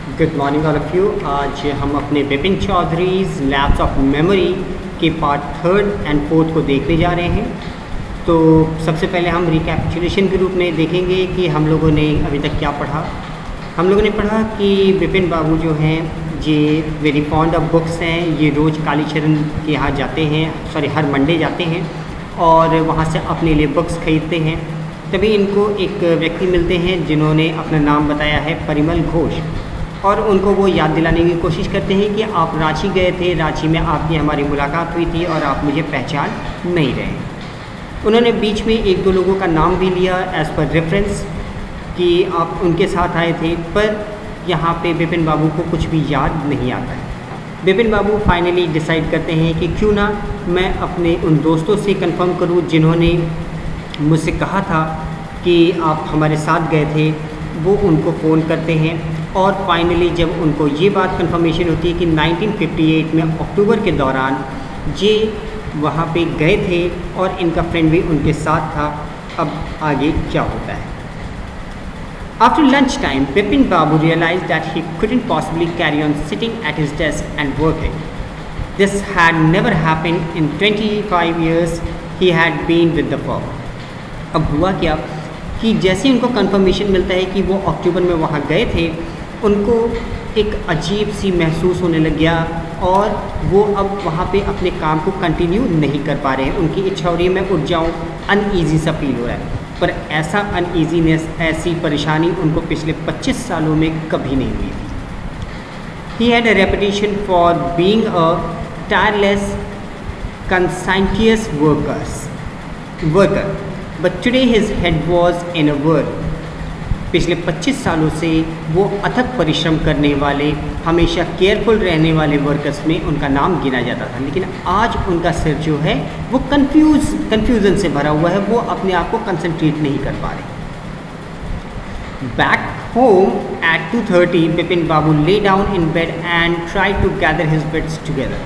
Good morning all of you. आज हम अपने Vipin Choudhury's lapse of memory के पार्ट 3 एंड 4 को देखने जा रहे हैं। तो सबसे पहले हम रिकैपिचुलेशन के रूप में देखेंगे कि हम लोगों ने अभी तक क्या पढ़ा। हम लोगों ने पढ़ा कि विपिन बाबू जो हैं ये वेरी फॉन्ड ऑफ बुक्स हैं। ये रोज़ कालीचरण के यहाँ जाते हैं, हर मंडे जाते हैं और वहाँ से अपने लिए बुक्स खरीदते हैं। तभी इनको एक व्यक्ति मिलते हैं जिन्होंने अपना नाम बताया है परिमल घोष, और उनको वो याद दिलाने की कोशिश करते हैं कि आप रांची गए थे, रांची में आपकी हमारी मुलाकात हुई थी और आप मुझे पहचान नहीं रहे। उन्होंने बीच में एक दो लोगों का नाम भी लिया एज़ पर रेफरेंस कि आप उनके साथ आए थे, पर यहाँ पे विपिन बाबू को कुछ भी याद नहीं आता है। विपिन बाबू फाइनली डिसाइड करते हैं कि क्यों ना मैं अपने उन दोस्तों से कंफर्म करूँ जिन्होंने मुझसे कहा था कि आप हमारे साथ गए थे। वो उनको फ़ोन करते हैं और फाइनली जब उनको ये बात कंफर्मेशन होती है कि 1958 में अक्टूबर के दौरान ये वहाँ पे गए थे और इनका फ्रेंड भी उनके साथ था। अब आगे क्या होता है। After lunch time, Bipin Babu realized that he couldn't possibly carry on sitting at his desk and working. This had never happened in 25 years he had been with the firm. अब हुआ क्या कि जैसे उनको कंफर्मेशन मिलता है कि वो अक्टूबर में वहाँ गए थे, उनको एक अजीब सी महसूस होने लग गया और वो अब वहाँ पे अपने काम को कंटिन्यू नहीं कर पा रहे हैं। उनकी इच्छा हो रही है मैं उठ जाऊँ, अनईजी सा फील हो रहा है। पर ऐसा अनईजीनेस, ऐसी परेशानी उनको पिछले 25 सालों में कभी नहीं हुई थी। He had a reputation for being a tireless conscientious worker but today his head was in a whirl। पिछले 25 सालों से वो अथक परिश्रम करने वाले, हमेशा केयरफुल रहने वाले वर्कर्स में उनका नाम गिना जाता था, लेकिन आज उनका सिर जो है वो कन्फ्यूज़न से भरा हुआ है। वो अपने आप को कंसंट्रेट नहीं कर पा रहे। Back home at 2:30 Vipin Babu lay down in bed and try to gather his wits together.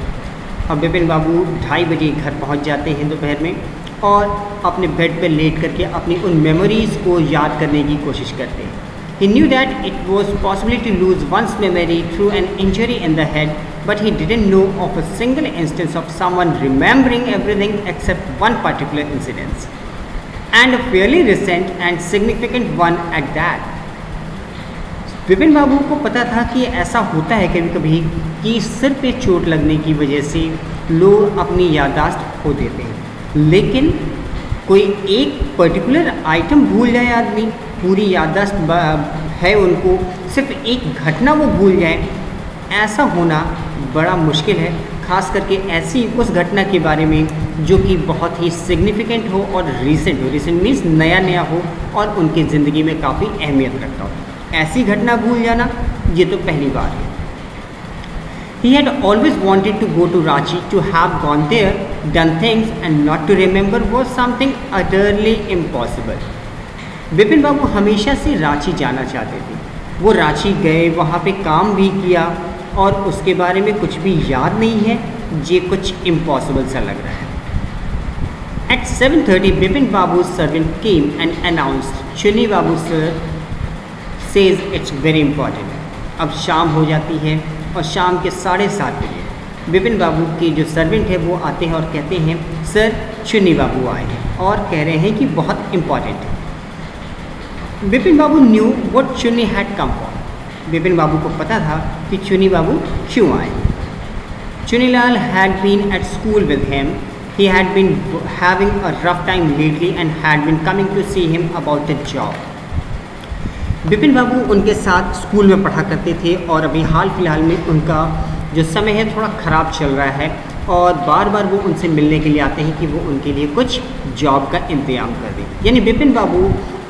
अब विपिन बाबू 2:30 बजे घर पहुंच जाते हैं दोपहर में और अपने बेड पर लेट करके अपनी उन मेमोरीज़ को याद करने की कोशिश करते हैं। He knew that it was possible to lose one's memory through an injury in the head, but he didn't know of a single instance of someone remembering everything except one particular incident, and a fairly recent and significant one at that. Vipin Babu को पता था कि ऐसा होता है कभी कभी कि सिर पे चोट लगने की वजह से लोग अपनी याददाश्त खो देते हैं, लेकिन कोई एक पर्टिकुलर आइटम भूल जाए आदमी, पूरी याददाश्त है उनको, सिर्फ एक घटना वो भूल जाए, ऐसा होना बड़ा मुश्किल है। ख़ास करके ऐसी उस घटना के बारे में जो कि बहुत ही सिग्निफिकेंट हो और रीसेंट हो। रीसेंट मीन्स नया हो और उनकी ज़िंदगी में काफ़ी अहमियत रखता हो। ऐसी घटना भूल जाना ये तो पहली बार है। He had always wanted to go to Ranchi. To have gone there, done things and not to remember was something utterly impossible. Vipin बाबू हमेशा से रांची जाना चाहते थे। वो रांची गए, वहाँ पे काम भी किया और उसके बारे में कुछ भी याद नहीं है। ये कुछ इम्पॉसिबल सा लग रहा है। At 7:30, Vipin Babu servant came and announced, चुनी बाबू sir says it's very important. अब शाम हो जाती है और शाम के 7:30 बजे विपिन बाबू के जो सर्वेंट है वो आते हैं और कहते हैं सर चुनी बाबू आए हैं और कह रहे हैं कि बहुत इम्पॉर्टेंट है। Vipin Babu knew what Chuni had come for. Vipin Babu को पता था कि चुनी बाबू क्यों आए। Chunilal had been at school with him. He had been having a rough time lately and had been coming to see him about the job. Vipin Babu उनके साथ स्कूल में पढ़ा करते थे और अभी हाल फिलहाल में उनका जो समय है थोड़ा ख़राब चल रहा है और बार बार वो उनसे मिलने के लिए आते हैं कि वो उनके लिए कुछ जॉब का इंतज़ाम कर दें। यानी विपिन बाबू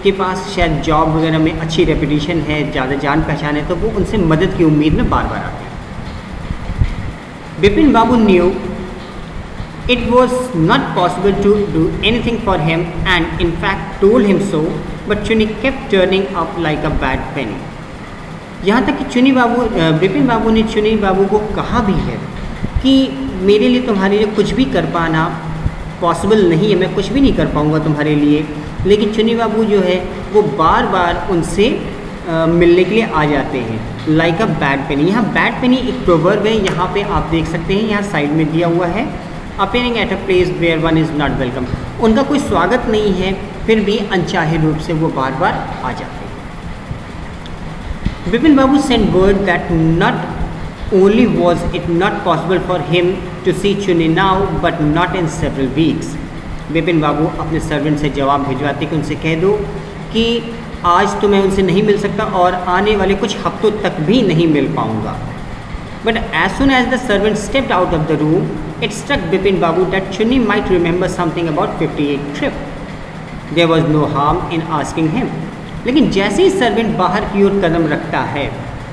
के पास शायद जॉब वगैरह में अच्छी रेपुटेशन है, ज़्यादा जान पहचान है, तो वो उनसे मदद की उम्मीद में बार बार आते हैं। Vipin Babu new it was not possible to do anything for him and in fact told him so, but Chuni kept turning up like a bad penny. यहाँ तक कि विपिन बाबू ने चुनी बाबू को कहा भी है कि मेरे लिए तुम्हारे लिए कुछ भी कर पाना पॉसिबल नहीं है, मैं कुछ भी नहीं कर पाऊँगा तुम्हारे लिए। लेकिन चुनी बाबू जो है वो बार बार उनसे मिलने के लिए आ जाते हैं। लाइक अ बैड पेनी, यहाँ बैड पेनी एक प्रोवर्ब है, यहाँ पे आप देख सकते हैं, यहाँ साइड में दिया हुआ है, appearing at a place where one is not welcome. उनका कोई स्वागत नहीं है, फिर भी अनचाहे रूप से वो बार बार आ जाते हैं। Bipin Babu sent word that not only was it not possible for him to see Chunni now but not in several weeks. Bipin Babu अपने सर्वेंट से जवाब भिजवाते कि उनसे कह दो कि आज तो मैं उनसे नहीं मिल सकता और आने वाले कुछ हफ्तों तक भी नहीं मिल पाऊंगा। But as soon as the servant stepped out of the room it struck Bipin Babu that Chunni might remember something about 58 trip. There was no harm in asking him. लेकिन जैसे ही सर्वेंट बाहर की ओर कदम रखता है,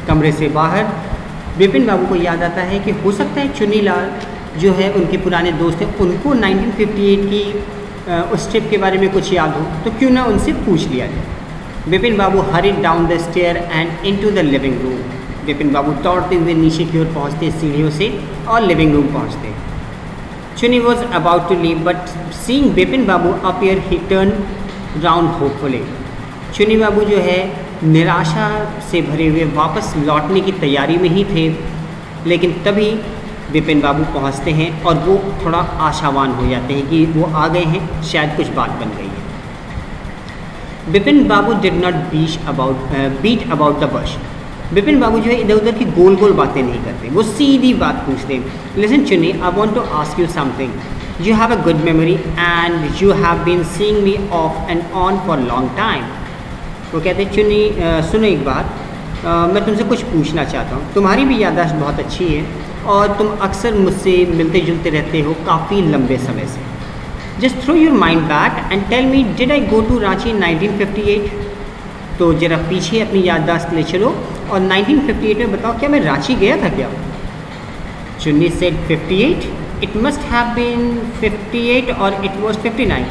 कमरे से बाहर, बिपिन बाबू को याद आता है कि हो सकता है चुन्नी लाल जो है उनके पुराने दोस्त हैं, उनको 1958 की उस ट्रिप के बारे में कुछ याद हो, तो क्यों ना उनसे पूछ लिया जाए। Bipin Babu hurried down the stair and into the living room. Bipin Babu दौड़ते हुए नीचे की ओर पहुँचते सीढ़ियों से और लिविंग रूम पहुँचते। Chunni was about to leave but seeing Bipin Babu appear he turn round hopefully. Chunni Babu जो है निराशा से भरे हुए वापस लौटने की तैयारी में ही थे, लेकिन तभी बिपिन बाबू पहुंचते हैं और वो थोड़ा आशावान हो जाते हैं कि वो आ गए हैं, शायद कुछ बात बन गई है। Bipin Babu did not beat about the bush. Bipin Babu जो है इधर उधर की गोल गोल बातें नहीं करते, वो सीधी बात पूछते हैं। Listen Chunni, I want to ask you something. You have a good memory and you have been seeing me off and on for long time. वो कहते हैं चुन्नी सुनो एक बात, मैं तुमसे कुछ पूछना चाहता हूँ। तुम्हारी भी याददाश्त बहुत अच्छी है और तुम अक्सर मुझसे मिलते जुलते रहते हो काफ़ी लंबे समय से। Just throw your mind back and tell me, did I go to Ranchi in 1958? तो ज़रा पीछे अपनी याददाश्त ले चलो और 1958 में बताओ, क्या मैं रांची गया था क्या? Chunni said 58, it must have been 58 और इट वॉज 59।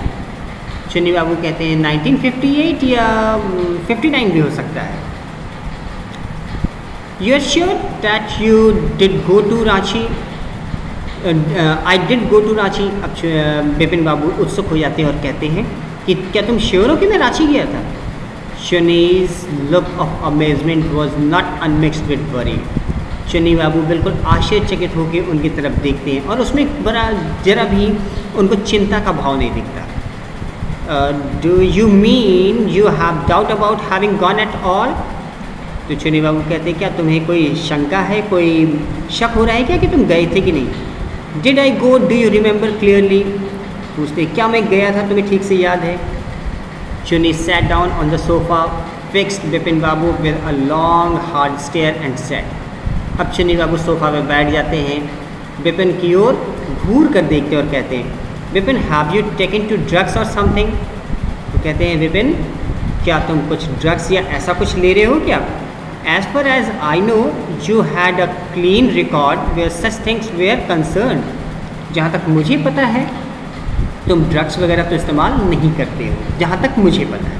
चुन्नी बाबू कहते हैं 1958 या 59 भी हो सकता है। You are sure that you did go to Ranchi? I did go to Ranchi। अब बिपिन बाबू उत्सुक हो जाते हैं और कहते हैं कि क्या तुम श्योर हो कि मैं रांची गया था? Chunni's look of amazement was not unmixed with worry। चुन्नी बाबू बिल्कुल आश्चर्यचकित होकर उनकी तरफ देखते हैं और उसमें जरा भी उनको चिंता का भाव नहीं दिखता। Do you mean you have doubt about having gone at all? तो चुन्नी बाबू कहते हैं क्या तुम्हें कोई शंका है, कोई शक हो रहा है क्या कि तुम गए थे कि नहीं? Did I go, do you remember clearly? पूछते क्या मैं गया था, तुम्हें ठीक से याद है? Chunni sat down on the sofa, fixed Bipin Babu with a long hard stare and said. अब चुन्नी बाबू सोफा में बैठ जाते हैं, बिपिन की ओर घूर कर देखते और कहते हैं Bipin, have you taken to drugs or something? तो कहते हैं बिपिन, क्या तुम कुछ ड्रग्स या ऐसा कुछ ले रहे हो क्या? As far as I know, you had a clean record where such things were concerned। जहाँ तक मुझे पता है तुम ड्रग्स वगैरह तो इस्तेमाल नहीं करते हो, जहाँ तक मुझे पता है।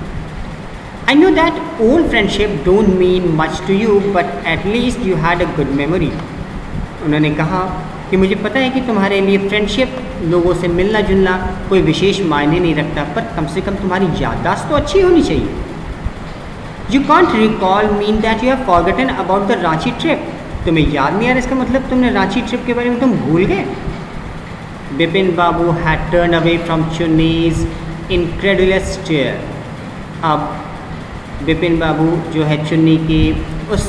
I know that old friendship don't mean much to you, but at least you had a good memory। उन्होंने कहा कि मुझे पता है कि तुम्हारे लिए फ्रेंडशिप, लोगों से मिलना जुलना कोई विशेष मायने नहीं रखता, पर कम से कम तुम्हारी याददाश्त तो अच्छी होनी चाहिए। You can't recall mean that you have forgotten about the Ranchi trip। तुम्हें याद नहीं आ रहा, इसका मतलब तुमने रांची ट्रिप के बारे में तुम भूल गए। बिपिन बाबू had turned away from Chunni's incredulous stare। अब बिपिन बाबू जो है चुन्नी की उस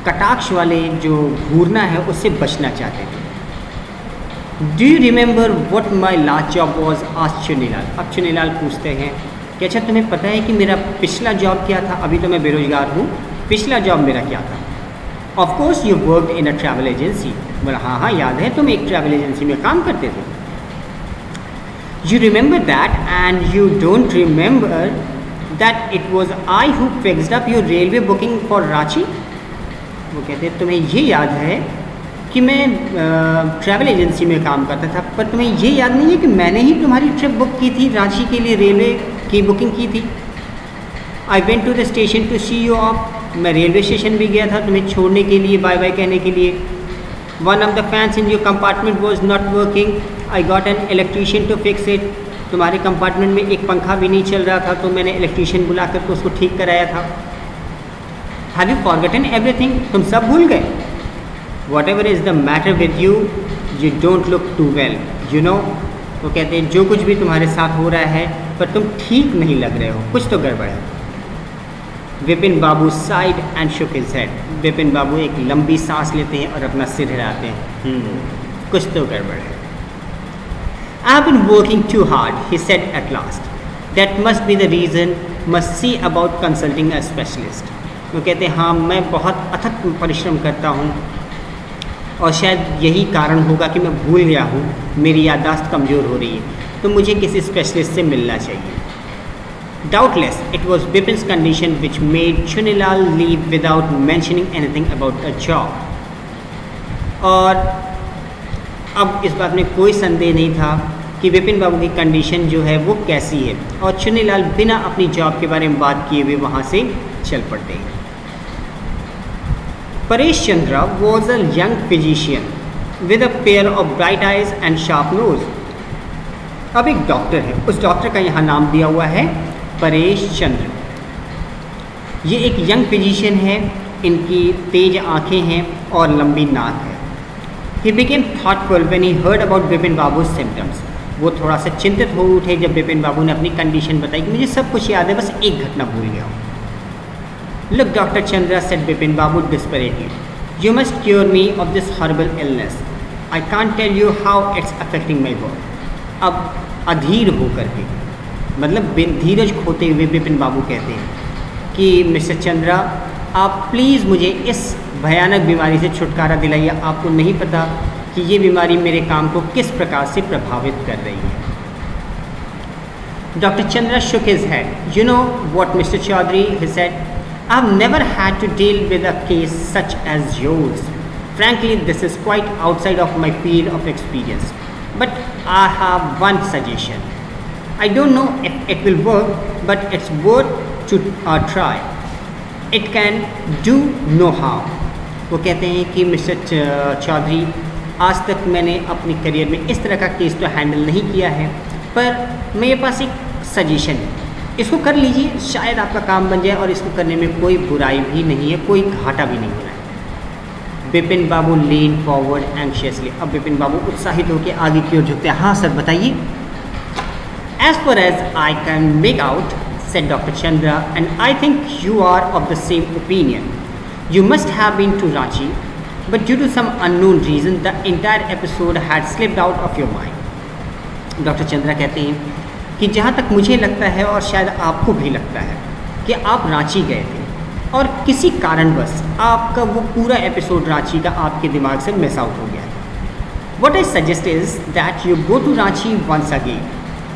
कटाक्ष वाले जो घूरना है उससे बचना चाहते थे। Do you remember what my last job was? आज चुन्नीलाल। अब चुन्नीलाल पूछते हैं कि अच्छा तुम्हें पता है कि मेरा पिछला जॉब क्या था? अभी तो मैं बेरोजगार हूँ, पिछला जॉब मेरा क्या था? Of course you worked in a travel agency. बोला हाँ याद है, तुम एक ट्रैवल एजेंसी में काम करते थे। You remember that and you don't remember that it was I who fixed up your railway booking for Ranchi? वो कहते हैं तुम्हें ये याद है कि मैं ट्रैवल एजेंसी में काम करता था, पर तुम्हें ये याद नहीं है कि मैंने ही तुम्हारी ट्रिप बुक की थी, रांची के लिए रेलवे की बुकिंग की थी। I went to the station to see you off. मैं रेलवे स्टेशन भी गया था तुम्हें छोड़ने के लिए, बाय बाय कहने के लिए। One of the fans in your compartment was not working, I got an electrician to fix it. तुम्हारे कंपार्टमेंट में एक पंखा भी नहीं चल रहा था तो मैंने इलेक्ट्रीशियन बुला करके उसको ठीक कराया था। Have you forgotten everything? तुम सब भूल गए? Whatever is the matter with you, you don't look too well, you know. वो कहते हैं जो कुछ भी तुम्हारे साथ हो रहा है पर तुम ठीक नहीं लग रहे हो, कुछ तो गड़बड़ है। Vipin Babu sighed and shook his head. Vipin Babu एक लंबी सांस लेते हैं और अपना सिर हिलाते हैं। कुछ तो गड़बड़ है। I have been working too hard, he said at last, that must be the reason, must see about consulting a specialist. वो कहते हैं हाँ, मैं बहुत अथक परिश्रम करता हूँ और शायद यही कारण होगा कि मैं भूल गया हूँ, मेरी याददाश्त कमज़ोर हो रही है, तो मुझे किसी स्पेशलिस्ट से मिलना चाहिए। Doubtless, it was Bipin's condition which made Chunilal leave without mentioning anything about a job. और अब इस बात में कोई संदेह नहीं था कि विपिन बाबू की कंडीशन जो है वो कैसी है, और चुनीलाल बिना अपनी जॉब के बारे में बात किए हुए वहाँ से चल पड़ते हैं। Paresh Chandra was a young physician with a pair of bright eyes and sharp nose. अब एक डॉक्टर है, उस डॉक्टर का यहाँ नाम दिया हुआ है परेश चंद्र। ये एक यंग फिजिशियन है, इनकी तेज आंखें हैं और लंबी नाक है। He became thoughtful when he heard about Bipin बाबू's symptoms. वो थोड़ा सा चिंतित हो उठे जब बिपिन बाबू ने अपनी कंडीशन बताई कि मुझे सब कुछ याद है, बस एक घटना भूल गया हूँ। Look, Dr. Chandra, said Bipin Babu desperately, you must cure me of this horrible illness. I can't tell you how it's affecting my work. अब अधीर होकर के, मतलब धीरज खोते हुए बिपिन बाबू कहते हैं कि मिस्टर चंद्रा, आप प्लीज़ मुझे इस भयानक बीमारी से छुटकारा दिलाइए। आपको नहीं पता कि ये बीमारी मेरे काम को किस प्रकार से प्रभावित कर रही है। Doctor Chandra shook his head. You know what, Mr. Chaudhary, he said, I've never had to deal with a case such as yours. Frankly, this is quite outside of my field of experience. But I have one suggestion. I don't know if it will work, but it's worth to try. It can do no harm. वो कहते हैं कि mister Chaudhary, आज तक मैंने अपने career में इस तरह का केस तो हैंडल नहीं किया है, पर मेरे पास एक सजेशन है, इसको कर लीजिए, शायद आपका काम बन जाए और इसको करने में कोई बुराई भी नहीं है, कोई घाटा भी नहीं हो रहा है। बिपिन बाबू लीन फॉरवर्ड एंग्शियसली। अब बिपिन बाबू उत्साहित होकर आगे की ओर झुकते हैं। हाँ सर, बताइए। As far as I can make out, said Dr. Chandra, and I think you are of the same opinion. You must have been to Ranchi, but due to some unknown reason, the entire episode had slipped out of your mind. Dr. Chandra कहते हैं कि जहाँ तक मुझे लगता है और शायद आपको भी लगता है कि आप रांची गए थे और किसी कारणवश आपका वो पूरा एपिसोड रांची का आपके दिमाग से मिस आउट हो गया है। What I suggest is that you go to Ranchi once again.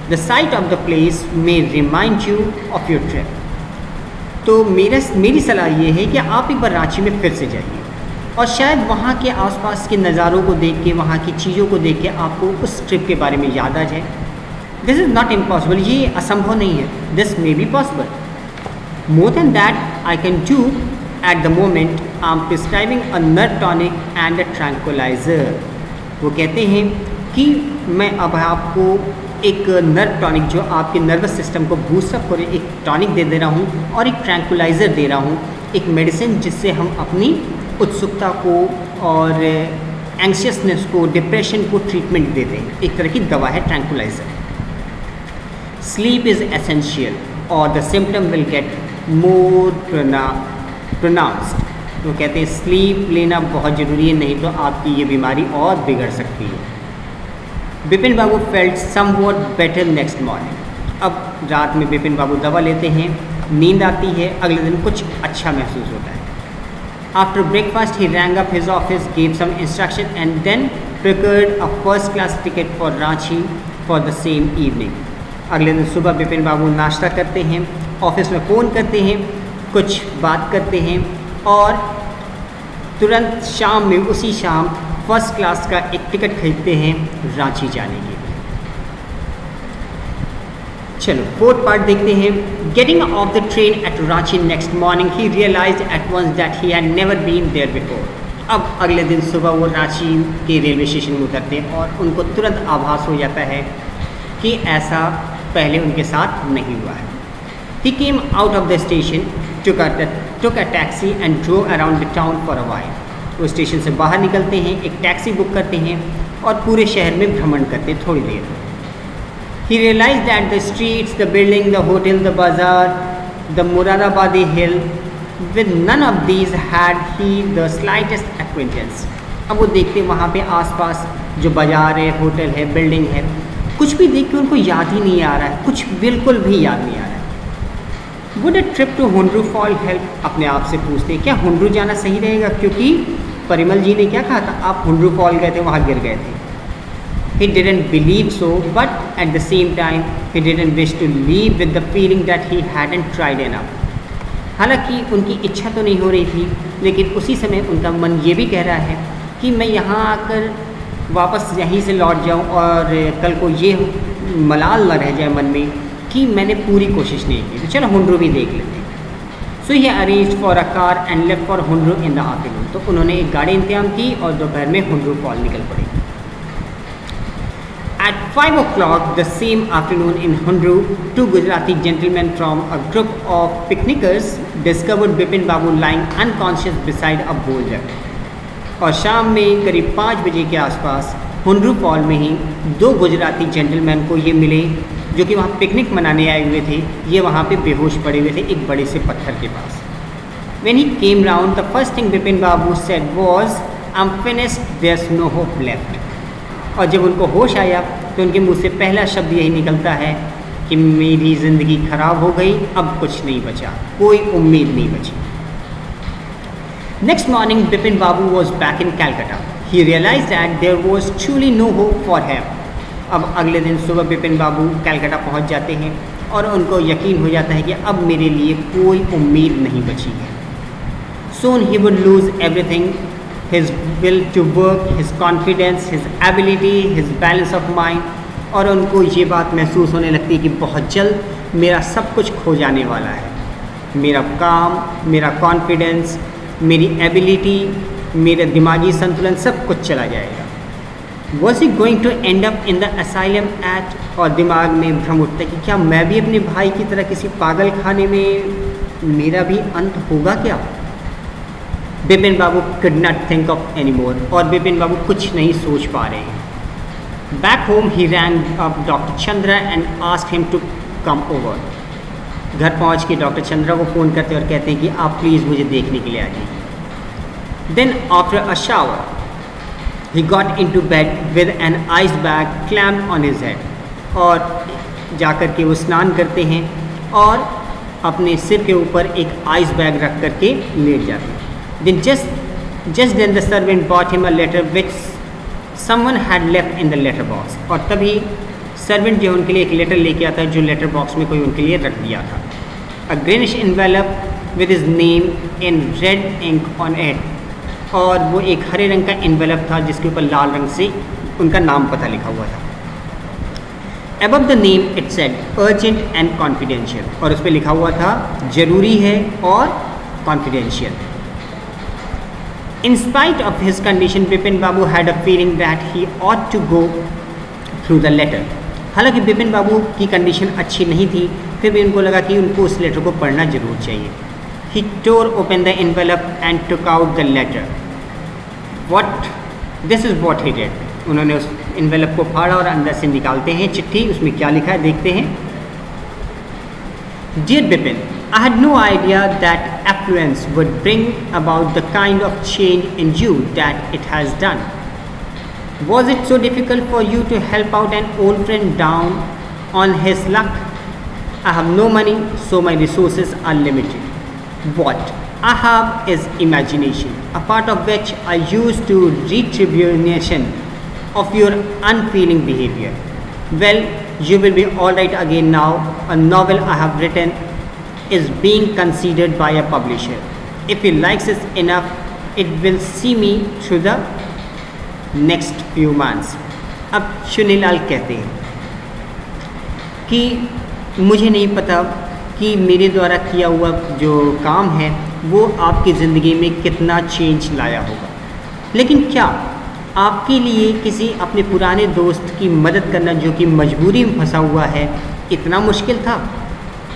The sight of the place may remind you of your trip. तो मेरी सलाह ये है कि आप एक बार रांची में फिर से जाइए और शायद वहाँ के आसपास के नज़ारों को देख के, वहाँ की चीज़ों को देख के आपको उस ट्रिप के बारे में याद आ जाए। दिस इज़ नॉट इम्पॉसिबल, ये असंभव नहीं है। This may be possible. More than that I can do at the moment I am prescribing a nerve tonic and a tranquilliser. वो कहते हैं कि मैं अब आपको एक नर्व टॉनिक जो आपके नर्वस सिस्टम को बूस्टअप करे, एक टॉनिक दे रहा हूँ और एक ट्रैंक्विलाइज़र दे रहा हूँ, एक मेडिसिन जिससे हम अपनी उत्सुकता को और एंग्शियसनेस को, डिप्रेशन को ट्रीटमेंट देते हैं। एक तरह की दवा है ट्रैंक्विलाइज़र। स्लीप इज़ एसेंशियल और the symptom will get more pronounced. वो कहते हैं स्लीप लेना बहुत ज़रूरी है, नहीं तो आपकी ये बीमारी और बिगड़ सकती है। Bipin Babu felt somewhat better next morning. अब रात में बिपिन बाबू दवा लेते हैं, नींद आती है, अगले दिन कुछ अच्छा महसूस होता है। After breakfast he rang up his office, gave some instruction and then prepared a first class ticket for Ranchi for the same evening. अगले दिन सुबह बिपिन बाबू नाश्ता करते हैं, ऑफिस में फ़ोन करते हैं, कुछ बात करते हैं और तुरंत शाम में, उसी शाम फर्स्ट क्लास का एक टिकट खरीदते हैं रांची जाने के लिए। चलो फोर्थ पार्ट देखते हैं। Getting off the train at Ranchi next morning he realised at once that he had never been there before. अब अगले दिन सुबह वो रांची के रेलवे स्टेशन में उतरते हैं और उनको तुरंत आभास हो जाता है कि ऐसा पहले उनके साथ नहीं हुआ है। He came out of the station, took a taxi and drove around the town for a while. वो स्टेशन से बाहर निकलते हैं, एक टैक्सी बुक करते हैं और पूरे शहर में भ्रमण करते हैं थोड़ी देर। He realized that the streets, the building, the hotel, the bazaar, the Muradabadi hill, with none of these had he the slightest acquaintance. अब वो देखते वहाँ पे आसपास जो बाज़ार है, होटल है, बिल्डिंग है, कुछ भी देख के उनको याद ही नहीं आ रहा है, कुछ बिल्कुल भी याद नहीं आ रहा है। Would a trip to Hundru Fall help? अपने आप से पूछते हैं क्या हुंड्रू जाना सही रहेगा, क्योंकि परिमल जी ने क्या कहा था, आप हुंड्रू फॉल गए थे, वहाँ गिर गए थे। He didn't believe so, but at the same time, he didn't wish to leave with the feeling that he hadn't tried enough. हालांकि उनकी इच्छा तो नहीं हो रही थी, लेकिन उसी समय उनका मन ये भी कह रहा है कि मैं यहाँ आकर वापस यहीं से लौट जाऊँ और कल को ये मलाल न रह जाए मन में कि मैंने पूरी कोशिश नहीं की, तो चलो हुंड्रू भी देख लेते हैं। So he arranged for a car and left for Hundru in the afternoon. तो उन्होंने एक गाड़ी इंतजाम की और दोपहर में हुंड्रू फॉल निकल पड़े। At 5 o'clock the same afternoon in Hundru, two Gujarati gentlemen from a group of picnickers discovered Bipin Babu lying unconscious beside a boulder. और शाम में करीब 5 बजे के आसपास हुंड्रू फॉल में ही दो गुजराती जेंटलमैन को ये मिले जो कि वहाँ पिकनिक मनाने आए हुए थे। ये वहाँ पे बेहोश पड़े हुए थे एक बड़े से पत्थर के पास। When he came round, the first thing Bipin Babu said was, "I'm finished. There's no hope left." और जब उनको होश आया तो उनके मुंह से पहला शब्द यही निकलता है कि मेरी ज़िंदगी खराब हो गई, अब कुछ नहीं बचा, कोई उम्मीद नहीं बची। Next morning, Bipin Babu was back in Calcutta. He realized that there was truly no hope for him. अब अगले दिन सुबह बिपिन बाबू कलकत्ता पहुंच जाते हैं और उनको यकीन हो जाता है कि अब मेरे लिए कोई उम्मीद नहीं बची है। Soon he would lose everything. His will to work, his confidence, his ability, his balance of mind, और उनको ये बात महसूस होने लगती है कि बहुत जल्द मेरा सब कुछ खो जाने वाला है। मेरा काम, मेरा कॉन्फिडेंस, मेरी एबिलिटी, मेरा दिमागी संतुलन सब कुछ चला जाएगा। Was he going to end up in the asylum at? और दिमाग में भ्रम उठता है कि क्या मैं भी अपने भाई की तरह किसी पागल खाने में, मेरा भी अंत होगा क्या? बिपिन बाबू could not think of anymore, और बिपिन बाबू कुछ नहीं सोच पा रहे हैं। Back home he rang up Dr. Chandra and asked him to come over. घर पहुँच के डॉक्टर चंद्रा को फ़ोन करते और कहते हैं कि आप प्लीज़ मुझे देखने के लिए आ जाइए। Then after a shower, he got into bed with an ice bag clamped on his head. और जाकर के वो स्नान करते हैं और अपने सिर के ऊपर एक आइस बैग रख करके लेट जाते हैं। Then just then the servant brought him a letter which someone had left in the letter box. और तभी सर्वेंट जो उनके लिए एक लेटर लेके आता है जो लेटर बॉक्स में कोई उनके लिए रख दिया था। A greenish envelope with his name in red ink on it. और वो एक हरे रंग का एनवेलप था जिसके ऊपर लाल रंग से उनका नाम पता लिखा हुआ था। Above the name it said urgent and confidential, और उस पर लिखा हुआ था जरूरी है और confidential. In spite of his condition, Bipin Babu had a feeling that he ought to go through the letter. हालांकि बिपिन बाबू की कंडीशन अच्छी नहीं थी, फिर भी उनको लगा कि उनको उस लेटर को पढ़ना जरूर चाहिए। He tore open the envelope and took out the letter. This is what he did. उन्होंने उस एनवेलप को फाड़ा और अंदर से निकालते हैं चिट्ठी। उसमें क्या लिखा है देखते हैं। Dear Bipin, I had no idea that affluence would bring about the kind of change in you that it has done. Was it so difficult for you to help out an old friend down on his luck? I have no money, so my resources are limited. What I have is imagination, a part of which I use to retribution of your unfeeling behavior. Well, you will be all right again now. A novel I have written is being considered by a publisher. If he likes it enough, it will see me through the next few months. अब चुनीलाल कहते हैं कि मुझे नहीं पता कि मेरे द्वारा किया हुआ जो काम है वो आपकी ज़िंदगी में कितना चेंज लाया होगा, लेकिन क्या आपके लिए किसी अपने पुराने दोस्त की मदद करना जो कि मजबूरी में फंसा हुआ है इतना मुश्किल था?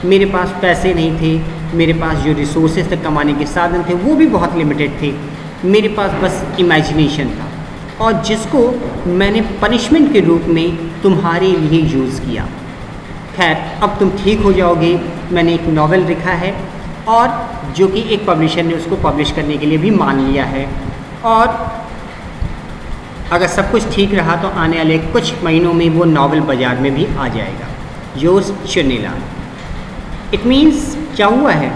मेरे पास पैसे नहीं थे, मेरे पास जो रिसोर्सेज थे कमाने के साधन थे वो भी बहुत लिमिटेड थे, मेरे पास बस इमेजिनेशन था और जिसको मैंने पनिशमेंट के रूप में तुम्हारे लिए यूज़ किया। खैर अब तुम ठीक हो जाओगे। मैंने एक नॉवेल लिखा है और जो कि एक पब्लिशर ने उसको पब्लिश करने के लिए भी मान लिया है और अगर सब कुछ ठीक रहा तो आने वाले कुछ महीनों में वो नॉवेल बाज़ार में भी आ जाएगा। योर्स चुन्नीलाल। इट मीन्स क्या हुआ है,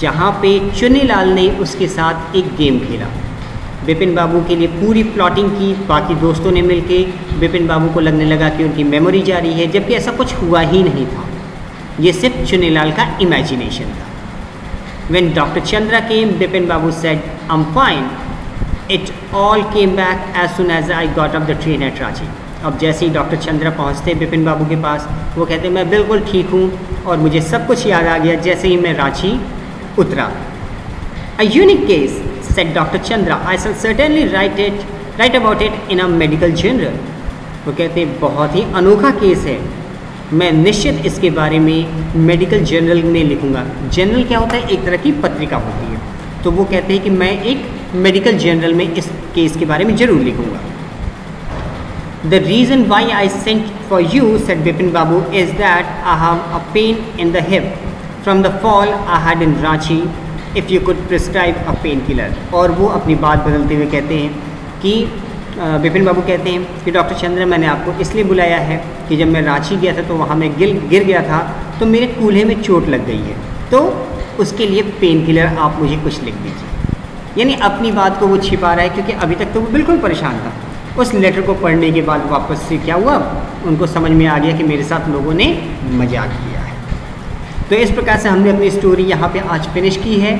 जहाँ पे चुन्नीलाल ने उसके साथ एक गेम खेला, विपिन बाबू के लिए पूरी प्लॉटिंग की, बाकी दोस्तों ने मिलके विपिन बाबू को लगने लगा कि उनकी मेमोरी जा रही है, जबकि ऐसा कुछ हुआ ही नहीं था। ये सिर्फ चुन्नीलाल का इमेजिनेशन था। When Dr. Chandra came, Bipin Babu said, "I'm fine." It all came back as soon as I got off the train at Ranchi. अब जैसे ही डॉक्टर चंद्रा पहुँचते बिपिन बाबू के पास, वो कहते मैं बिल्कुल ठीक हूँ और मुझे सब कुछ याद आ गया जैसे ही मैं रांची उतरा। A unique case, said Dr. Chandra. I shall certainly write about it in a medical journal. वो कहते हैं बहुत ही अनोखा केस है, मैं निश्चित इसके बारे में मेडिकल जर्नल में लिखूंगा। जर्नल क्या होता है? एक तरह की पत्रिका होती है। तो वो कहते हैं कि मैं एक मेडिकल जर्नल में इस केस के बारे में ज़रूर लिखूंगा। The reason why I sent for you, said Bipin Babu, is that I have a pain in the hip from the fall I had in Ranchi. If you could prescribe a painkiller. और वो अपनी बात बदलते हुए कहते हैं कि बिपिन बाबू कहते हैं कि डॉक्टर चंद्र मैंने आपको इसलिए बुलाया है कि जब मैं रांची गया था तो वहाँ मैं गिर गया था तो मेरे कूल्हे में चोट लग गई है, तो उसके लिए पेन किलर आप मुझे कुछ लिख दीजिए। यानी अपनी बात को वो छिपा रहा है क्योंकि अभी तक तो वो बिल्कुल परेशान था। उस लेटर को पढ़ने के बाद वापस से क्या हुआ, उनको समझ में आ गया कि मेरे साथ लोगों ने मजाक किया है। तो इस प्रकार से हमने अपनी स्टोरी यहाँ पे आज फिनिश की है।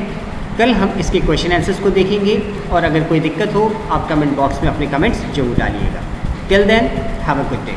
कल हम इसके क्वेश्चन आंसर्स को देखेंगे और अगर कोई दिक्कत हो आप कमेंट बॉक्स में अपने कमेंट्स जरूर डालिएगा। Till then have a good day.